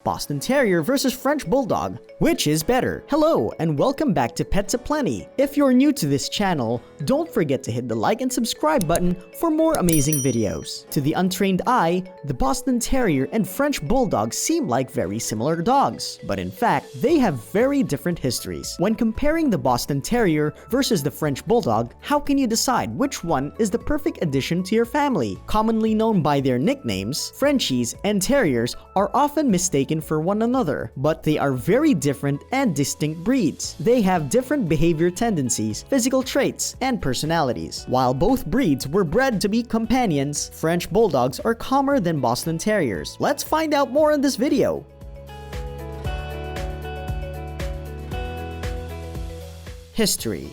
Boston Terrier versus French Bulldog. Which is better? Hello, and welcome back to Pets Aplenty. If you're new to this channel, don't forget to hit the like and subscribe button for more amazing videos. To the untrained eye, the Boston Terrier and French Bulldog seem like very similar dogs, but in fact, they have very different histories. When comparing the Boston Terrier versus the French Bulldog, how can you decide which one is the perfect addition to your family? Commonly known by their nicknames, Frenchies and Terriers are often mistaken for one another, but they are very different and distinct breeds. They have different behavior tendencies, physical traits, and personalities. While both breeds were bred to be companions, French Bulldogs are calmer than Boston Terriers. Let's find out more in this video. History.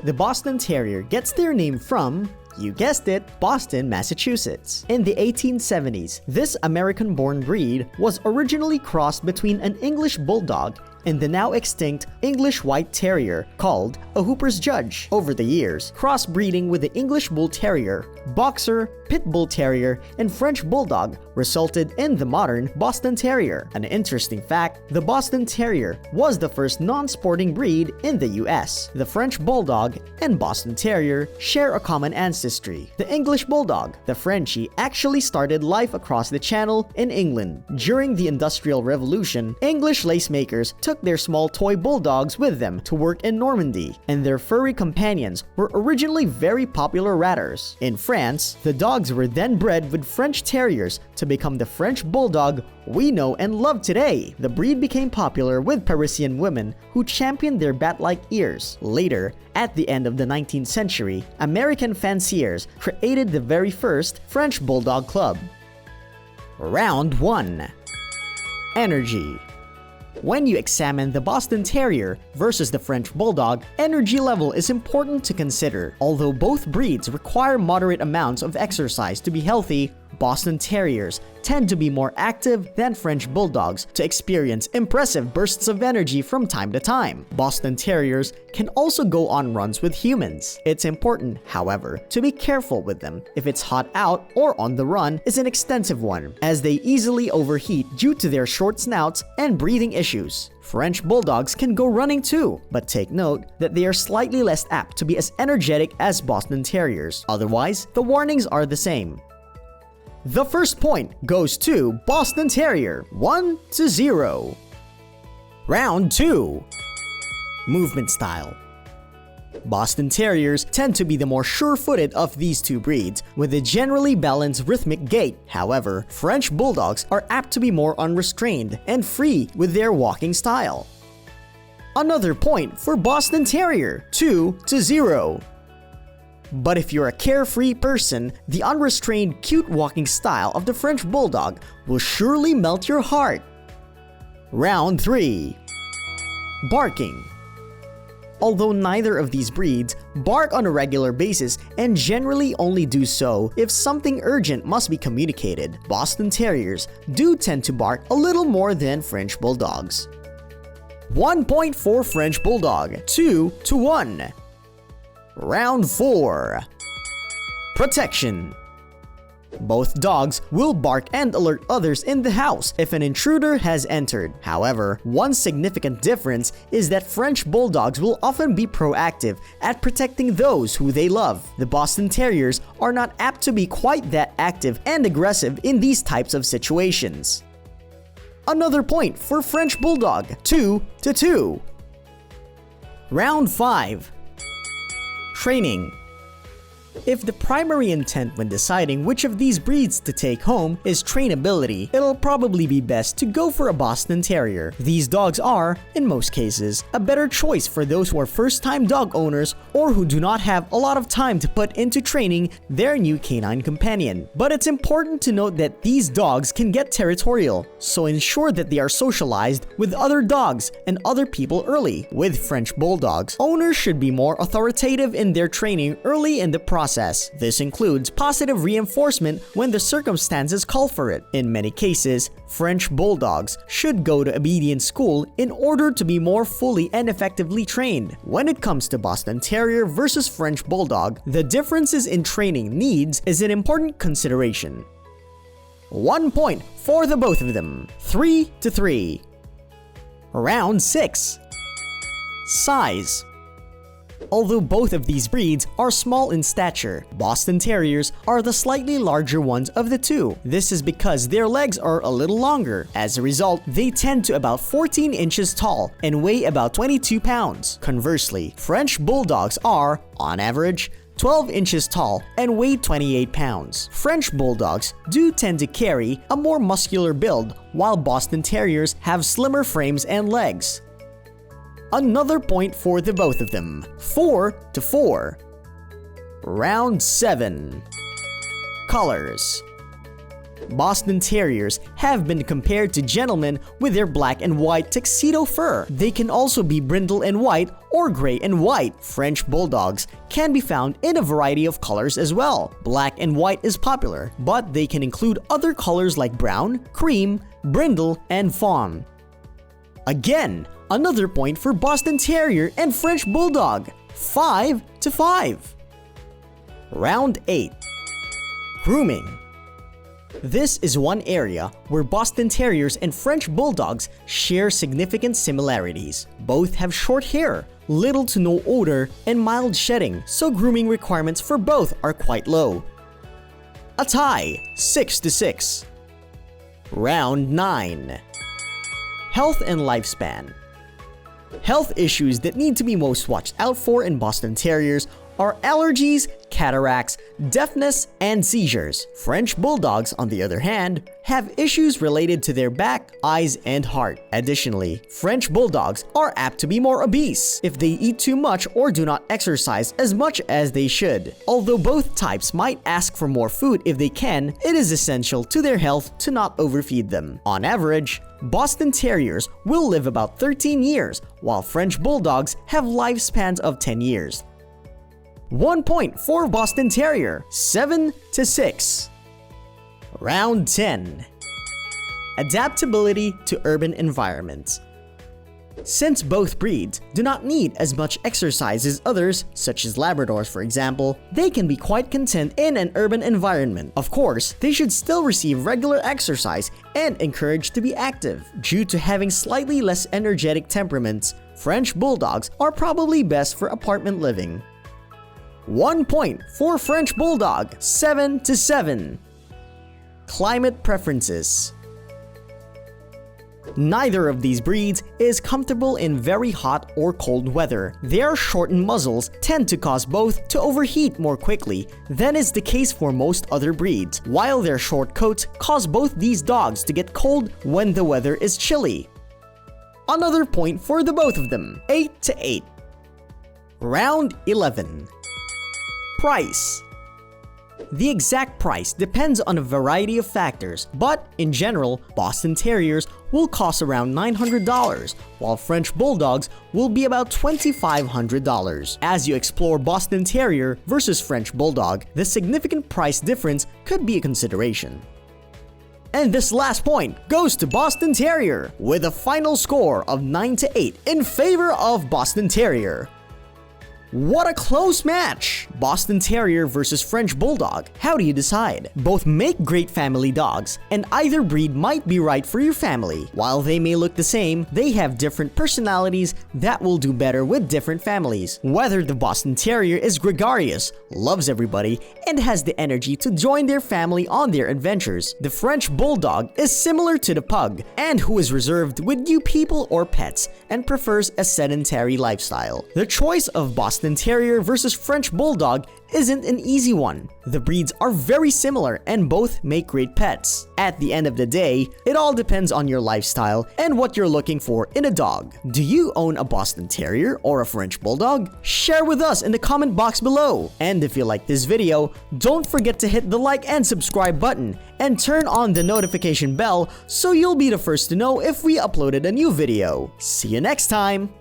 The Boston Terrier gets their name from, you guessed it, Boston, Massachusetts. In the 1870s, this American-born breed was originally crossed between an English Bulldog and the now extinct English White Terrier called a Hooper's Judge. Over the years, crossbreeding with the English Bull Terrier, Boxer, Pit Bull Terrier, and French Bulldog resulted in the modern Boston Terrier. An interesting fact, the Boston Terrier was the first non-sporting breed in the US. The French Bulldog and Boston Terrier share a common ancestry. The English Bulldog, the Frenchie, actually started life across the Channel in England. During the Industrial Revolution, English lacemakers took their small toy bulldogs with them to work in Normandy, and their furry companions were originally very popular ratters. In France, the dogs were then bred with French Terriers to become the French Bulldog we know and love today. The breed became popular with Parisian women who championed their bat-like ears. Later, at the end of the 19th century, American fanciers created the very first French Bulldog Club. Round 1. Energy. When you examine the Boston Terrier versus the French Bulldog, energy level is important to consider. Although both breeds require moderate amounts of exercise to be healthy, Boston Terriers tend to be more active than French Bulldogs to experience impressive bursts of energy from time to time. Boston Terriers can also go on runs with humans. It's important, however, to be careful with them if it's hot out or on the run is an extensive one, as they easily overheat due to their short snouts and breathing issues. French Bulldogs can go running too, but take note that they are slightly less apt to be as energetic as Boston Terriers. Otherwise, the warnings are the same. The first point goes to Boston Terrier, 1-0. Round 2. Movement style. Boston Terriers tend to be the more sure-footed of these two breeds, with a generally balanced rhythmic gait. However, French Bulldogs are apt to be more unrestrained and free with their walking style. Another point for Boston Terrier, 2-0. But if you're a carefree person, the unrestrained, cute walking style of the French Bulldog will surely melt your heart. Round 3. Barking. Although neither of these breeds bark on a regular basis and generally only do so if something urgent must be communicated, Boston Terriers do tend to bark a little more than French Bulldogs. 1 point for French Bulldog, 2-1. Round 4. Protection. Both dogs will bark and alert others in the house if an intruder has entered. However, one significant difference is that French Bulldogs will often be proactive at protecting those who they love. The Boston Terriers are not apt to be quite that active and aggressive in these types of situations. Another point for French Bulldog, 2-2. Round 5. Training. If the primary intent when deciding which of these breeds to take home is trainability, it'll probably be best to go for a Boston Terrier. These dogs are, in most cases, a better choice for those who are first-time dog owners or who do not have a lot of time to put into training their new canine companion. But it's important to note that these dogs can get territorial, so ensure that they are socialized with other dogs and other people early. With French Bulldogs, owners should be more authoritative in their training early in the process. This includes positive reinforcement when the circumstances call for it. In many cases, French Bulldogs should go to obedience school in order to be more fully and effectively trained. When it comes to Boston Terrier versus French Bulldog, the differences in training needs is an important consideration. 1 point for the both of them. 3-3. Round 6. Size. Although both of these breeds are small in stature, Boston Terriers are the slightly larger ones of the two. This is because their legs are a little longer. As a result, they tend to about 14 inches tall and weigh about 22 pounds. Conversely, French Bulldogs are, on average, 12 inches tall and weigh 28 pounds. French Bulldogs do tend to carry a more muscular build, while Boston Terriers have slimmer frames and legs. Another point for the both of them. 4-4. Round 7. Colors. Boston Terriers have been compared to gentlemen with their black and white tuxedo fur. They can also be brindle and white or gray and white. French Bulldogs can be found in a variety of colors as well. Black and white is popular, but they can include other colors like brown, cream, brindle, and fawn. Again, another point for Boston Terrier and French Bulldog. 5-5. Round 8. Grooming. This is one area where Boston Terriers and French Bulldogs share significant similarities. Both have short hair, little to no odor, and mild shedding, so grooming requirements for both are quite low. A tie. 6-6. Round 9. Health and lifespan. Health issues that need to be most watched out for in Boston Terriers are allergies, cataracts, deafness, and seizures. French Bulldogs, on the other hand, have issues related to their back, eyes, and heart. Additionally, French Bulldogs are apt to be more obese if they eat too much or do not exercise as much as they should. Although both types might ask for more food if they can, it is essential to their health to not overfeed them. On average, Boston Terriers will live about 13 years, while French Bulldogs have lifespans of 10 years. 1 point for Boston Terrier. 7-6. Round 10. Adaptability to urban environments. Since both breeds do not need as much exercise as others, such as Labradors for example, they can be quite content in an urban environment. Of course, they should still receive regular exercise and encouraged to be active. Due to having slightly less energetic temperaments, French Bulldogs are probably best for apartment living. 1 point for French Bulldog. 7-7. Climate preferences. Neither of these breeds is comfortable in very hot or cold weather. Their shortened muzzles tend to cause both to overheat more quickly than is the case for most other breeds, while their short coats cause both these dogs to get cold when the weather is chilly. Another point for the both of them. 8-8. Round 11. Price. The exact price depends on a variety of factors, but in general, Boston Terriers will cost around $900, while French Bulldogs will be about $2,500. As you explore Boston Terrier versus French Bulldog, the significant price difference could be a consideration. And this last point goes to Boston Terrier, with a final score of 9-8 in favor of Boston Terrier. What a close match! Boston Terrier versus French Bulldog. How do you decide? Both make great family dogs, and either breed might be right for your family. While they may look the same, they have different personalities that will do better with different families. Whether the Boston Terrier is gregarious, loves everybody, and has the energy to join their family on their adventures, the French Bulldog is similar to the Pug, and who is reserved with new people or pets and prefers a sedentary lifestyle. The choice of Boston Terrier versus French Bulldog isn't an easy one. The breeds are very similar and both make great pets. At the end of the day, it all depends on your lifestyle and what you're looking for in a dog. Do you own a Boston Terrier or a French Bulldog? Share with us in the comment box below. And if you like this video, don't forget to hit the like and subscribe button and turn on the notification bell so you'll be the first to know if we uploaded a new video. See you next time!